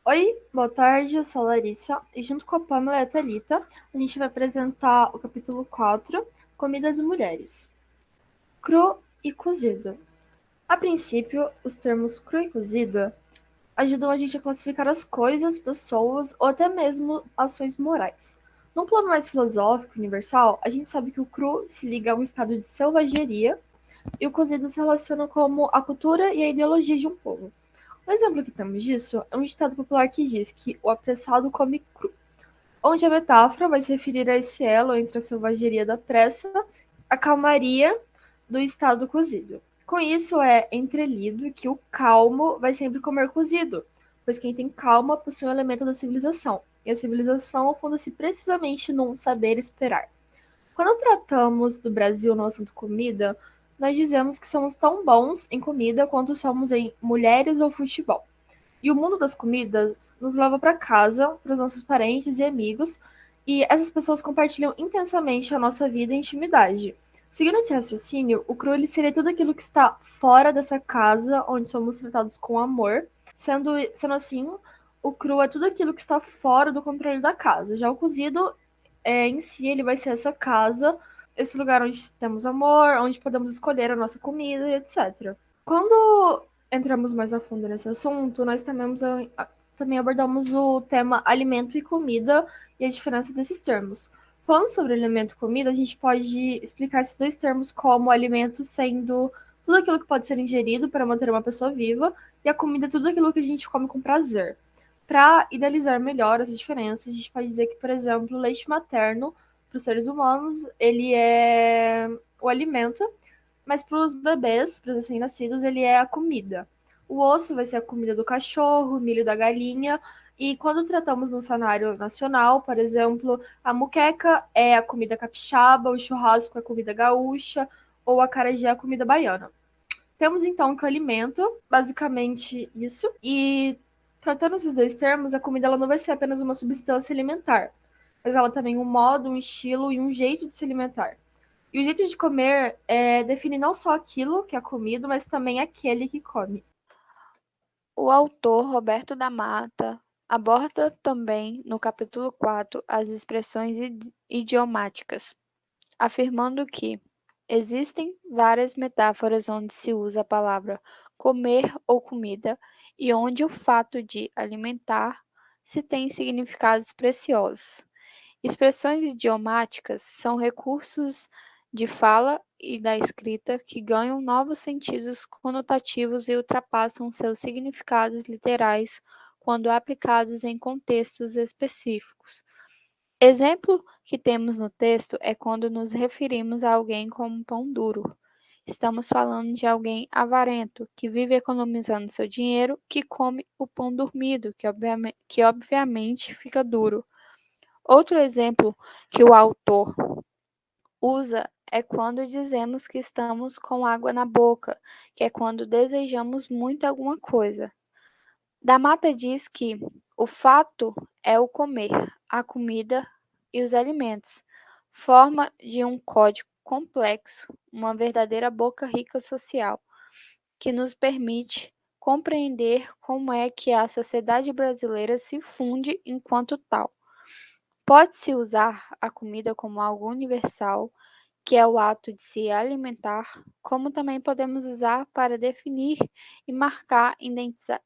Oi, boa tarde, eu sou a Larissa e junto com a Pamela e a Thalita, a gente vai apresentar o capítulo 4, Comidas e Mulheres. Cru e cozido. A princípio, os termos cru e cozido ajudam a gente a classificar as coisas, pessoas ou até mesmo ações morais. Num plano mais filosófico, universal, a gente sabe que o cru se liga a um estado de selvageria e o cozido se relaciona como a cultura e a ideologia de um povo. Um exemplo que temos disso é um ditado popular que diz que o apressado come cru, onde a metáfora vai se referir a esse elo entre a selvageria da pressa e a calmaria do estado cozido. Com isso é entrelido que o calmo vai sempre comer cozido, pois quem tem calma possui um elemento da civilização, e a civilização funda-se precisamente num saber esperar. Quando tratamos do Brasil no assunto comida, nós dizemos que somos tão bons em comida quanto somos em mulheres ou futebol. E o mundo das comidas nos leva para casa, para os nossos parentes e amigos, e essas pessoas compartilham intensamente a nossa vida e intimidade. Seguindo esse raciocínio, o cru ele seria tudo aquilo que está fora dessa casa, onde somos tratados com amor. Sendo assim, o cru é tudo aquilo que está fora do controle da casa. Já o cozido, em si, ele vai ser essa casa, esse lugar onde temos amor, onde podemos escolher a nossa comida e etc. Quando entramos mais a fundo nesse assunto, nós também abordamos o tema alimento e comida e a diferença desses termos. Falando sobre alimento e comida, a gente pode explicar esses dois termos como alimento sendo tudo aquilo que pode ser ingerido para manter uma pessoa viva e a comida tudo aquilo que a gente come com prazer. Para idealizar melhor essa diferença, a gente pode dizer que, por exemplo, o leite materno para os seres humanos, ele é o alimento, mas para os bebês, para os recém-nascidos, ele é a comida. O osso vai ser a comida do cachorro, o milho da galinha. E quando tratamos no cenário nacional, por exemplo, a muqueca é a comida capixaba, o churrasco é a comida gaúcha, ou a acarajé é a comida baiana. Temos então que o alimento, basicamente isso, e tratando esses dois termos, a comida ela não vai ser apenas uma substância alimentar, mas ela também um modo, um estilo e um jeito de se alimentar. E o jeito de comer define não só aquilo que é comido, mas também aquele que come. O autor Roberto da Mata aborda também, no capítulo 4, as expressões idiomáticas, afirmando que existem várias metáforas onde se usa a palavra comer ou comida e onde o fato de alimentar se tem significados preciosos. Expressões idiomáticas são recursos de fala e da escrita que ganham novos sentidos conotativos e ultrapassam seus significados literais quando aplicados em contextos específicos. Exemplo que temos no texto é quando nos referimos a alguém como pão duro. Estamos falando de alguém avarento, que vive economizando seu dinheiro, que come o pão dormido, que obviamente fica duro. Outro exemplo que o autor usa é quando dizemos que estamos com água na boca, que é quando desejamos muito alguma coisa. Da Mata diz que o fato é o comer, a comida e os alimentos, forma de um código complexo, uma verdadeira boca rica social, que nos permite compreender como é que a sociedade brasileira se funde enquanto tal. Pode-se usar a comida como algo universal, que é o ato de se alimentar, como também podemos usar para definir e marcar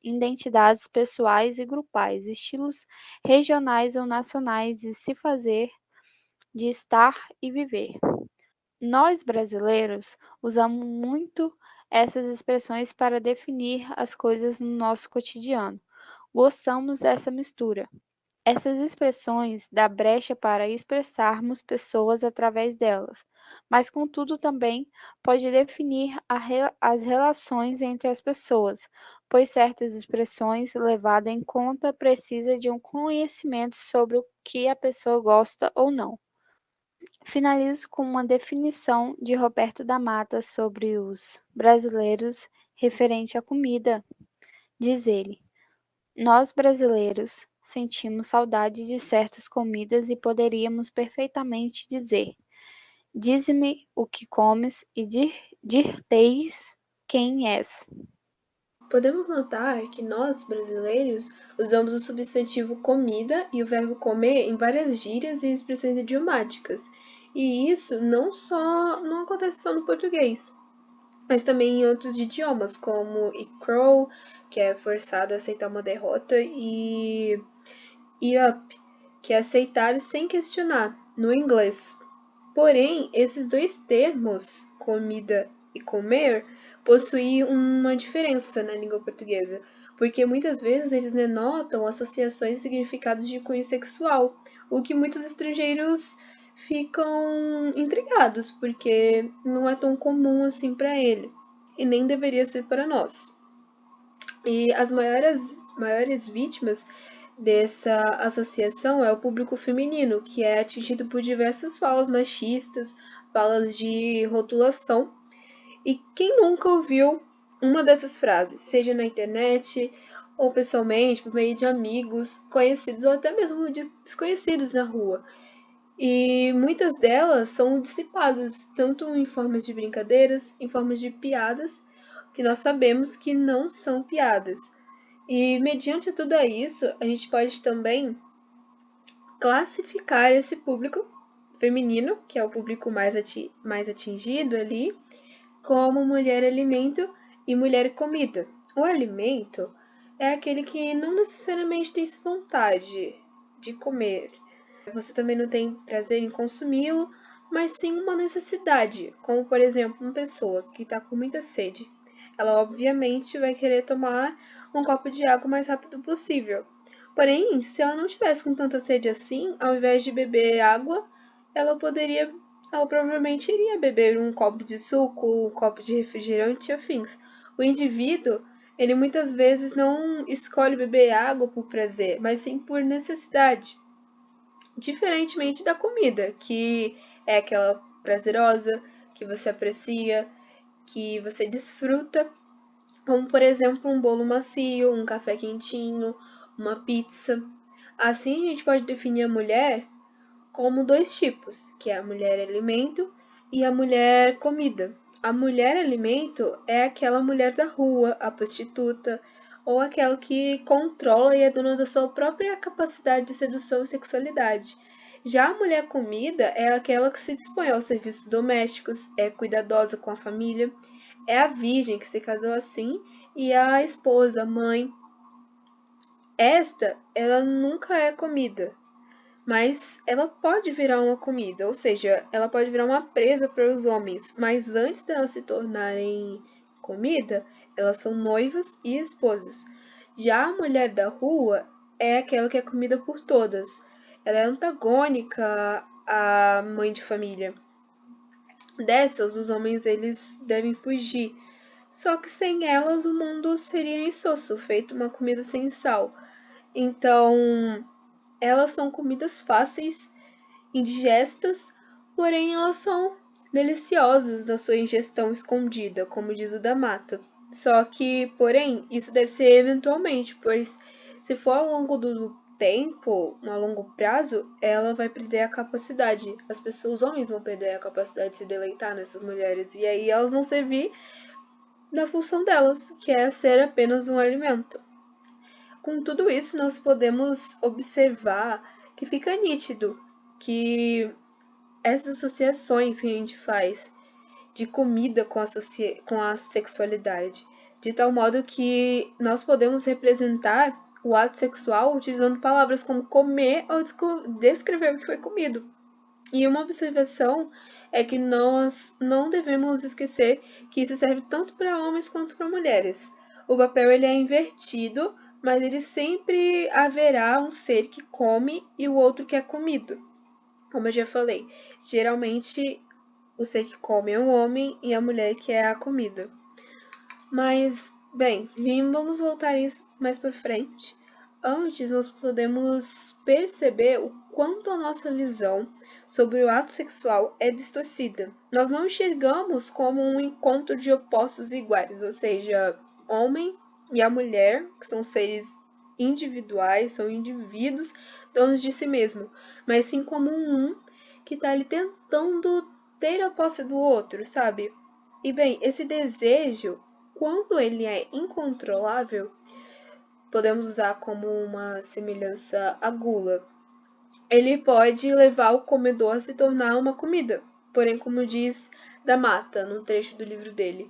identidades pessoais e grupais, estilos regionais ou nacionais de se fazer, de estar e viver. Nós brasileiros usamos muito essas expressões para definir as coisas no nosso cotidiano. Gostamos dessa mistura. Essas expressões dão brecha para expressarmos pessoas através delas, mas contudo também pode definir as relações entre as pessoas, pois certas expressões levadas em conta precisa de um conhecimento sobre o que a pessoa gosta ou não. Finalizo com uma definição de Roberto da Mata sobre os brasileiros referente à comida. Diz ele: nós brasileiros sentimos saudade de certas comidas e poderíamos perfeitamente dizer: dize-me o que comes e dir-teis quem és. Podemos notar que nós, brasileiros, usamos o substantivo comida e o verbo comer em várias gírias e expressões idiomáticas. E isso não acontece só no português, mas também em outros idiomas, como crow, que é forçado a aceitar uma derrota, e up, que é aceitar sem questionar, no inglês. Porém, esses dois termos, comida e comer, possuem uma diferença na língua portuguesa, porque muitas vezes eles denotam associações e significados de cunho sexual, o que muitos estrangeiros ficam intrigados, porque não é tão comum assim para eles, e nem deveria ser para nós. E as maiores vítimas dessa associação é o público feminino, que é atingido por diversas falas machistas, falas de rotulação. E quem nunca ouviu uma dessas frases, seja na internet ou pessoalmente, por meio de amigos, conhecidos ou até mesmo de desconhecidos na rua? E muitas delas são dissipadas tanto em formas de brincadeiras, em formas de piadas, que nós sabemos que não são piadas. E mediante tudo isso, a gente pode também classificar esse público feminino, que é o público mais atingido ali, como mulher alimento e mulher comida. O alimento é aquele que não necessariamente tem vontade de comer. Você também não tem prazer em consumi-lo, mas sim uma necessidade, como por exemplo, uma pessoa que está com muita sede. Ela obviamente vai querer tomar um copo de água o mais rápido possível. Porém, se ela não tivesse com tanta sede assim, ao invés de beber água, ela provavelmente iria beber um copo de suco, um copo de refrigerante e afins. O indivíduo, ele muitas vezes não escolhe beber água por prazer, mas sim por necessidade. Diferentemente da comida, que é aquela prazerosa, que você aprecia, que você desfruta, como por exemplo um bolo macio, um café quentinho, uma pizza. Assim a gente pode definir a mulher como dois tipos, que é a mulher alimento e a mulher comida. A mulher alimento é aquela mulher da rua, a prostituta, ou aquela que controla e é dona da sua própria capacidade de sedução e sexualidade. Já a mulher comida é aquela que se dispõe aos serviços domésticos, é cuidadosa com a família, é a virgem que se casou assim e a esposa, a mãe. Ela nunca é comida, mas ela pode virar uma comida, ou seja, ela pode virar uma presa para os homens, mas antes delas se tornarem comida, elas são noivas e esposas. Já a mulher da rua é aquela que é comida por todas. Ela é antagônica à mãe de família. Dessas, os homens eles devem fugir. Só que sem elas o mundo seria insosso, feito uma comida sem sal. Então, elas são comidas fáceis, indigestas, porém elas são deliciosas na sua ingestão escondida, como diz o da mata. Só que, porém, isso deve ser eventualmente, pois se for ao longo do tempo, a longo prazo, ela vai perder a capacidade. Os homens vão perder a capacidade de se deleitar nessas mulheres, e aí elas vão servir da função delas, que é ser apenas um alimento. Com tudo isso, nós podemos observar que fica nítido que essas associações que a gente faz de comida com a sexualidade, de tal modo que nós podemos representar o ato sexual utilizando palavras como comer ou descrever o que foi comido. E uma observação é que nós não devemos esquecer que isso serve tanto para homens quanto para mulheres. O papel ele é invertido, mas ele sempre haverá um ser que come e o outro que é comido. Como eu já falei, geralmente o ser que come é o homem e a mulher que é a comida. Mas, bem, vamos voltar a isso mais para frente. Antes, nós podemos perceber o quanto a nossa visão sobre o ato sexual é distorcida. Nós não enxergamos como um encontro de opostos iguais, ou seja, homem e a mulher, que são seres individuais, são indivíduos donos de si mesmo, mas sim como um que está ali tentando ter a posse do outro, sabe? E bem, esse desejo quando ele é incontrolável, podemos usar como uma semelhança a gula. Ele pode levar o comedor a se tornar uma comida, porém, como diz da Mata, no trecho do livro dele,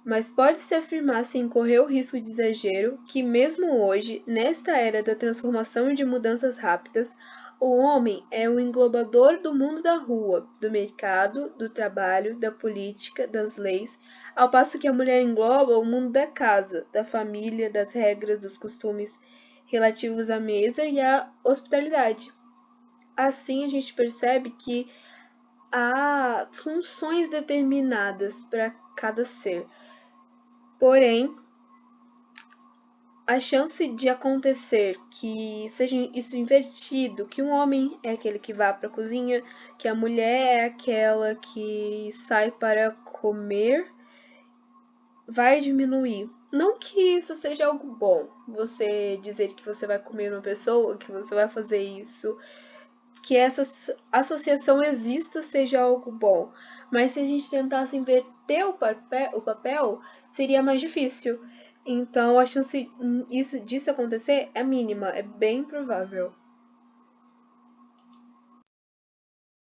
mas pode-se afirmar sem correr o risco de exagero que mesmo hoje, nesta era da transformação e de mudanças rápidas, o homem é o englobador do mundo da rua, do mercado, do trabalho, da política, das leis, ao passo que a mulher engloba o mundo da casa, da família, das regras, dos costumes relativos à mesa e à hospitalidade. Assim, a gente percebe que há funções determinadas para cada ser. Porém, a chance de acontecer que seja isso invertido, que um homem é aquele que vá para a cozinha, que a mulher é aquela que sai para comer, vai diminuir. Não que isso seja algo bom, você dizer que você vai comer uma pessoa, que você vai fazer isso, que essa associação exista seja algo bom. Mas se a gente tentasse inverter o papel, seria mais difícil. Então a chance disso acontecer é mínima, é bem provável.